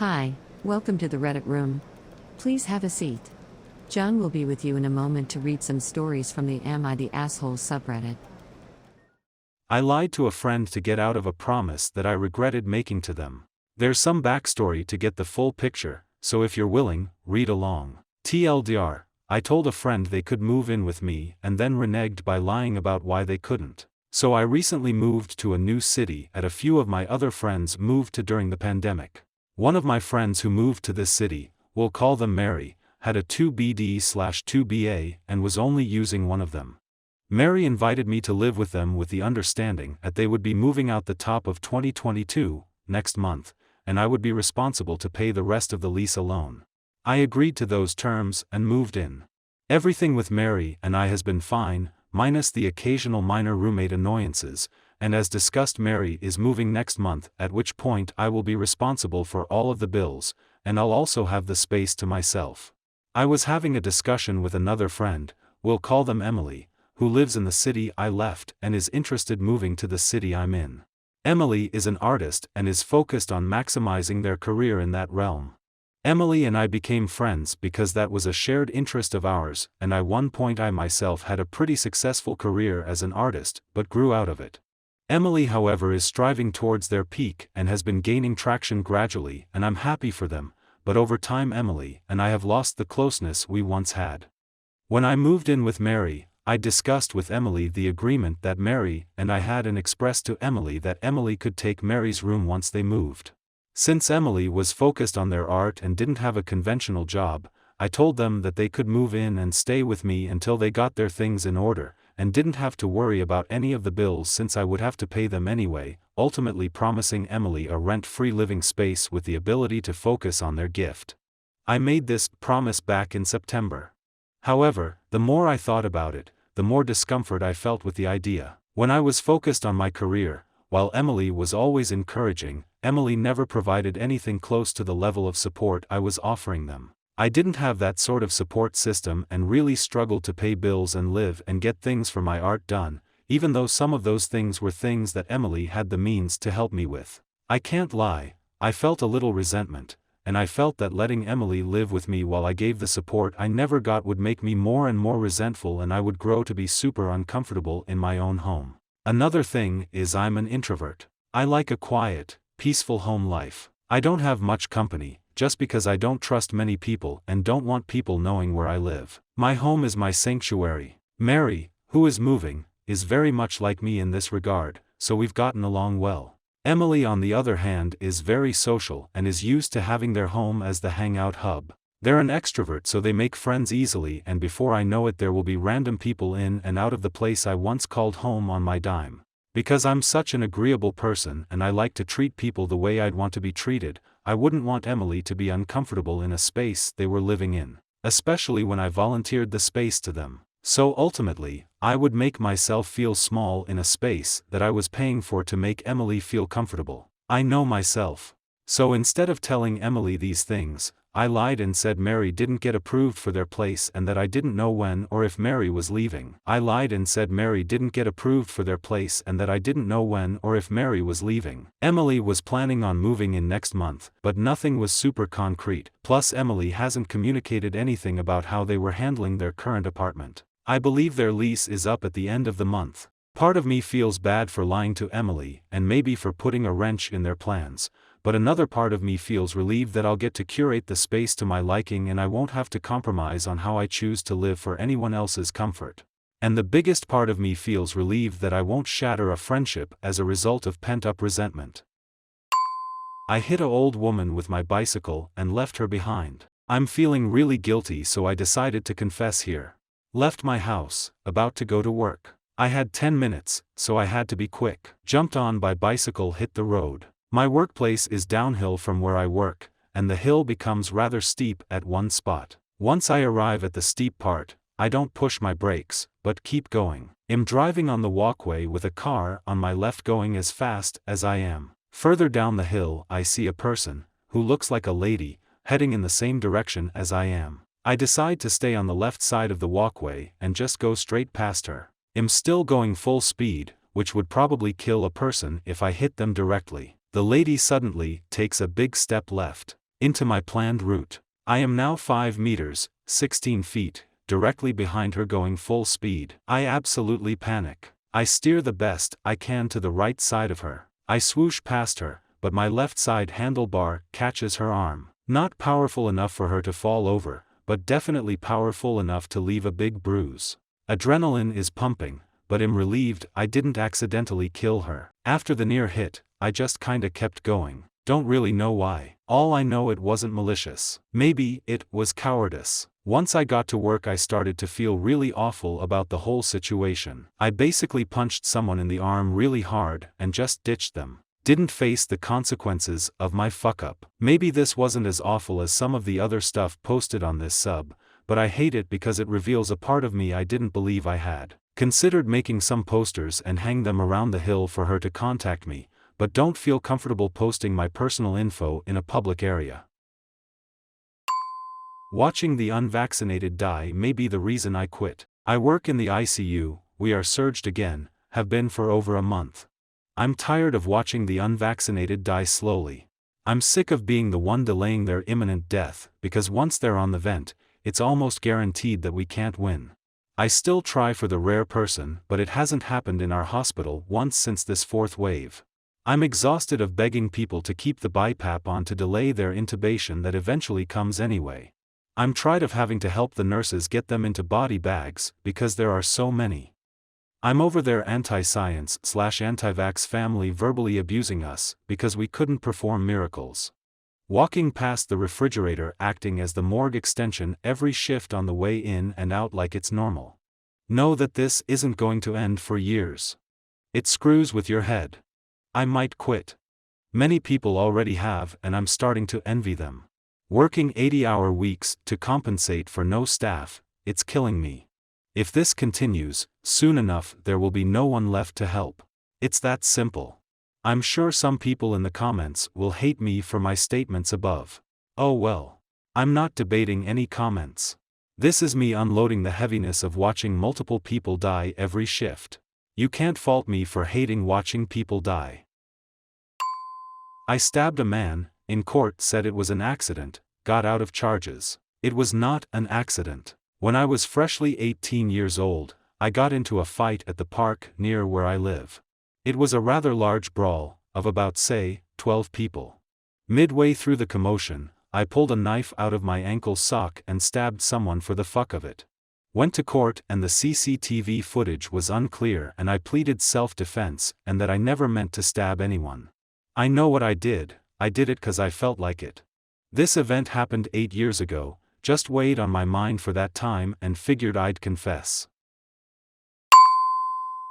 Hi, welcome to the Reddit room. Please have a seat. John will be with you in a moment to read some stories from the Am I the Asshole subreddit. I lied to a friend to get out of a promise that I regretted making to them. There's some backstory to get the full picture, so if you're willing, read along. TLDR, I told a friend they could move in with me and then reneged by lying about why they couldn't. So I recently moved to a new city and a few of my other friends moved to during the pandemic. One of my friends who moved to this city, we'll call them Mary, had a 2BD/2BA and was only using one of them. Mary invited me to live with them with the understanding that they would be moving out the top of 2022, next month, and I would be responsible to pay the rest of the lease alone. I agreed to those terms and moved in. Everything with Mary and I has been fine, minus the occasional minor roommate annoyances, and as discussed Mary is moving next month, at which point I will be responsible for all of the bills, and I'll also have the space to myself. I was having a discussion with another friend, we'll call them Emily, who lives in the city I left and is interested moving to the city I'm in. Emily is an artist and is focused on maximizing their career in that realm. Emily and I became friends because that was a shared interest of ours, and at one point I myself had a pretty successful career as an artist, but grew out of it. Emily, however, is striving towards their peak and has been gaining traction gradually, and I'm happy for them, but over time Emily and I have lost the closeness we once had. When I moved in with Mary, I discussed with Emily the agreement that Mary and I had and expressed to Emily that Emily could take Mary's room once they moved. Since Emily was focused on their art and didn't have a conventional job, I told them that they could move in and stay with me until they got their things in order, and didn't have to worry about any of the bills since I would have to pay them anyway, ultimately promising Emily a rent-free living space with the ability to focus on their gift. I made this promise back in September. However, the more I thought about it, the more discomfort I felt with the idea. When I was focused on my career, while Emily was always encouraging, Emily never provided anything close to the level of support I was offering them. I didn't have that sort of support system and really struggled to pay bills and live and get things for my art done, even though some of those things were things that Emily had the means to help me with. I can't lie, I felt a little resentment, and I felt that letting Emily live with me while I gave the support I never got would make me more and more resentful, and I would grow to be super uncomfortable in my own home. Another thing is I'm an introvert. I like a quiet, peaceful home life. I don't have much company, just because I don't trust many people and don't want people knowing where I live. My home is my sanctuary. Mary, who is moving, is very much like me in this regard, so we've gotten along well. Emily, on the other hand, is very social and is used to having their home as the hangout hub. They're an extrovert, so they make friends easily, and before I know it there will be random people in and out of the place I once called home on my dime. Because I'm such an agreeable person and I like to treat people the way I'd want to be treated, I wouldn't want Emily to be uncomfortable in a space they were living in, especially when I volunteered the space to them. So ultimately, I would make myself feel small in a space that I was paying for to make Emily feel comfortable. I know myself. So instead of telling Emily these things, I lied and said Mary didn't get approved for their place and that I didn't know when or if Mary was leaving. I lied and said Mary didn't get approved for their place and that I didn't know when or if Mary was leaving. Emily was planning on moving in next month, but nothing was super concrete. Plus Emily hasn't communicated anything about how they were handling their current apartment. I believe their lease is up at the end of the month. Part of me feels bad for lying to Emily and maybe for putting a wrench in their plans, but another part of me feels relieved that I'll get to curate the space to my liking and I won't have to compromise on how I choose to live for anyone else's comfort. And the biggest part of me feels relieved that I won't shatter a friendship as a result of pent-up resentment. I hit an old woman with my bicycle and left her behind. I'm feeling really guilty, so I decided to confess here. Left my house, about to go to work. I had 10 minutes, so I had to be quick. Jumped on my bicycle, hit the road. My workplace is downhill from where I work, and the hill becomes rather steep at one spot. Once I arrive at the steep part, I don't push my brakes, but keep going. I'm driving on the walkway with a car on my left going as fast as I am. Further down the hill I see a person, who looks like a lady, heading in the same direction as I am. I decide to stay on the left side of the walkway and just go straight past her. I'm still going full speed, which would probably kill a person if I hit them directly. The lady suddenly takes a big step left. into my planned route. I am now 5 meters, 16 feet, directly behind her going full speed. I absolutely panic. I steer the best I can to the right side of her. I swoosh past her, but my left side handlebar catches her arm. Not powerful enough for her to fall over, but definitely powerful enough to leave a big bruise. Adrenaline is pumping, but am relieved I didn't accidentally kill her. After the near hit, I just kinda kept going. Don't really know why. All I know, it wasn't malicious. Maybe it was cowardice. Once I got to work, I started to feel really awful about the whole situation. I basically punched someone in the arm really hard and just ditched them. Didn't face the consequences of my fuck up. Maybe this wasn't as awful as some of the other stuff posted on this sub, but I hate it because it reveals a part of me I didn't believe I had. Considered making some posters and hang them around the hill for her to contact me, but don't feel comfortable posting my personal info in a public area. Watching the unvaccinated die may be the reason I quit. I work in the ICU, we are surged again, have been for over a month. I'm tired of watching the unvaccinated die slowly. I'm sick of being the one delaying their imminent death, because once they're on the vent, it's almost guaranteed that we can't win. I still try for the rare person, but it hasn't happened in our hospital once since this fourth wave. I'm exhausted of begging people to keep the BiPAP on to delay their intubation that eventually comes anyway. I'm tired of having to help the nurses get them into body bags, because there are so many. I'm over their anti-science/anti-vax family verbally abusing us, because we couldn't perform miracles. Walking past the refrigerator acting as the morgue extension every shift on the way in and out like it's normal. Know that this isn't going to end for years. It screws with your head. I might quit. Many people already have, and I'm starting to envy them. Working 80-hour weeks to compensate for no staff, it's killing me. If this continues, soon enough there will be no one left to help. It's that simple. I'm sure some people in the comments will hate me for my statements above. Oh well. I'm not debating any comments. This is me unloading the heaviness of watching multiple people die every shift. You can't fault me for hating watching people die. I stabbed a man, in court said it was an accident, got out of charges. It was not an accident. When I was freshly 18 years old, I got into a fight at the park near where I live. It was a rather large brawl, of about say, 12 people. Midway through the commotion, I pulled a knife out of my ankle sock and stabbed someone for the fuck of it. Went to court and the CCTV footage was unclear and I pleaded self-defense and that I never meant to stab anyone. I know what I did it 'cause I felt like it. This event happened 8 years ago, just weighed on my mind for that time and figured I'd confess.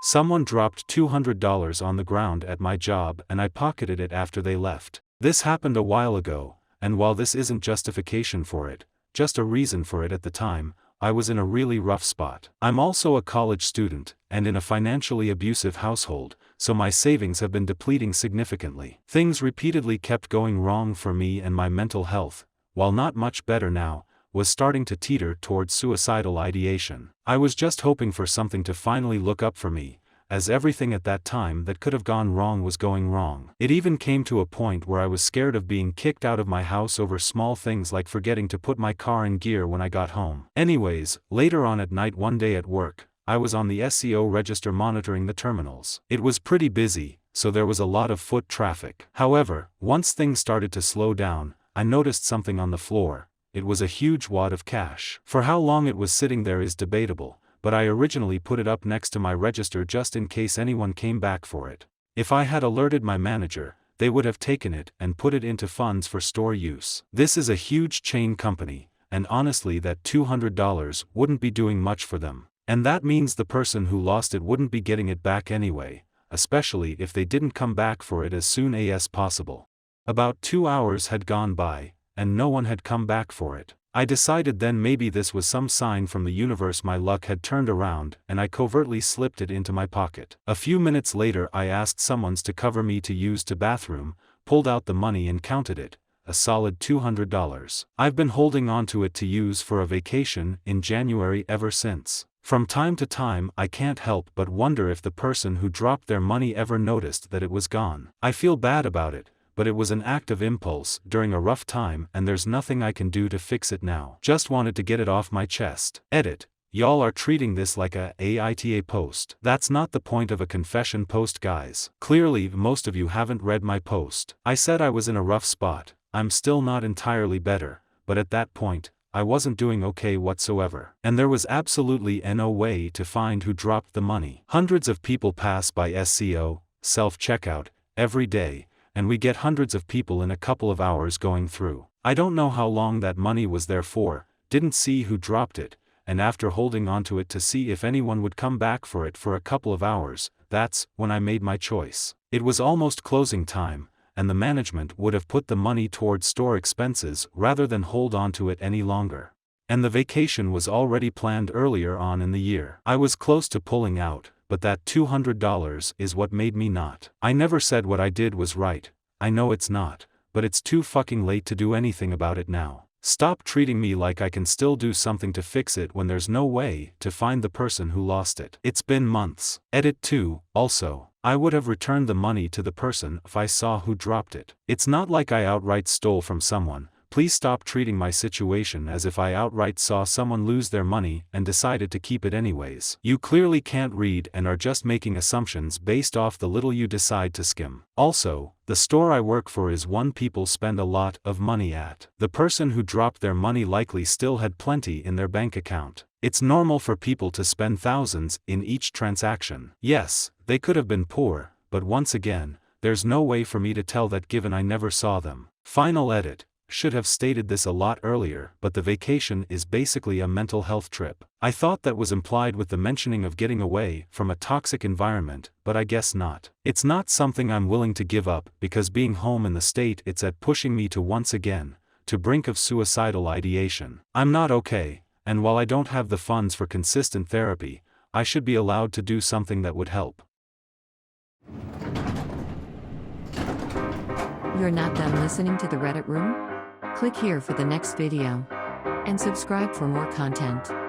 Someone dropped $200 on the ground at my job and I pocketed it after they left. This happened a while ago, and while this isn't justification for it, just a reason for it at the time, I was in a really rough spot. I'm also a college student, and in a financially abusive household, so my savings have been depleting significantly. Things repeatedly kept going wrong for me and my mental health, while not much better now, was starting to teeter towards suicidal ideation. I was just hoping for something to finally look up for me, as everything at that time that could have gone wrong was going wrong. It even came to a point where I was scared of being kicked out of my house over small things like forgetting to put my car in gear when I got home. Anyways, later on at night one day at work, I was on the SEO register monitoring the terminals. It was pretty busy, so there was a lot of foot traffic. However, once things started to slow down, I noticed something on the floor. It was a huge wad of cash. For how long it was sitting there is debatable, but I originally put it up next to my register just in case anyone came back for it. If I had alerted my manager, they would have taken it and put it into funds for store use. This is a huge chain company, and honestly that $200 wouldn't be doing much for them. And that means the person who lost it wouldn't be getting it back anyway, especially if they didn't come back for it as soon as possible. About 2 hours had gone by, and no one had come back for it. I decided then maybe this was some sign from the universe my luck had turned around and I covertly slipped it into my pocket. A few minutes later I asked someone's to cover me to use to bathroom, pulled out the money and counted it, a solid $200. I've been holding on to it to use for a vacation in January ever since. From time to time I can't help but wonder if the person who dropped their money ever noticed that it was gone. I feel bad about it, but it was an act of impulse during a rough time and there's nothing I can do to fix it now. Just wanted to get it off my chest. Edit. Y'all are treating this like a AITA post. That's not the point of a confession post, guys. Clearly, most of you haven't read my post. I said I was in a rough spot. I'm still not entirely better, but at that point, I wasn't doing okay whatsoever. And there was absolutely no way to find who dropped the money. Hundreds of people pass by SCO, self-checkout, every day, and we get hundreds of people in a couple of hours going through. I don't know how long that money was there for, didn't see who dropped it, and after holding onto it to see if anyone would come back for it for a couple of hours, that's when I made my choice. It was almost closing time, and the management would have put the money towards store expenses rather than hold on to it any longer. And the vacation was already planned earlier on in the year. I was close to pulling out, but that $200 is what made me not. I never said what I did was right. I know it's not, but it's too fucking late to do anything about it now. Stop treating me like I can still do something to fix it when there's no way to find the person who lost it. It's been months. Edit 2. Also, I would have returned the money to the person if I saw who dropped it. It's not like I outright stole from someone. Please stop treating my situation as if I outright saw someone lose their money and decided to keep it anyways. You clearly can't read and are just making assumptions based off the little you decide to skim. Also, the store I work for is one people spend a lot of money at. The person who dropped their money likely still had plenty in their bank account. It's normal for people to spend thousands in each transaction. Yes, they could have been poor, but once again, there's no way for me to tell that given I never saw them. Final edit. Should have stated this a lot earlier, but the vacation is basically a mental health trip. I thought that was implied with the mentioning of getting away from a toxic environment, but I guess not. It's not something I'm willing to give up because being home in the state it's at pushing me to once again, to brink of suicidal ideation. I'm not okay, and while I don't have the funds for consistent therapy, I should be allowed to do something that would help. You're not done listening to the Reddit Room? Click here for the next video. And subscribe for more content.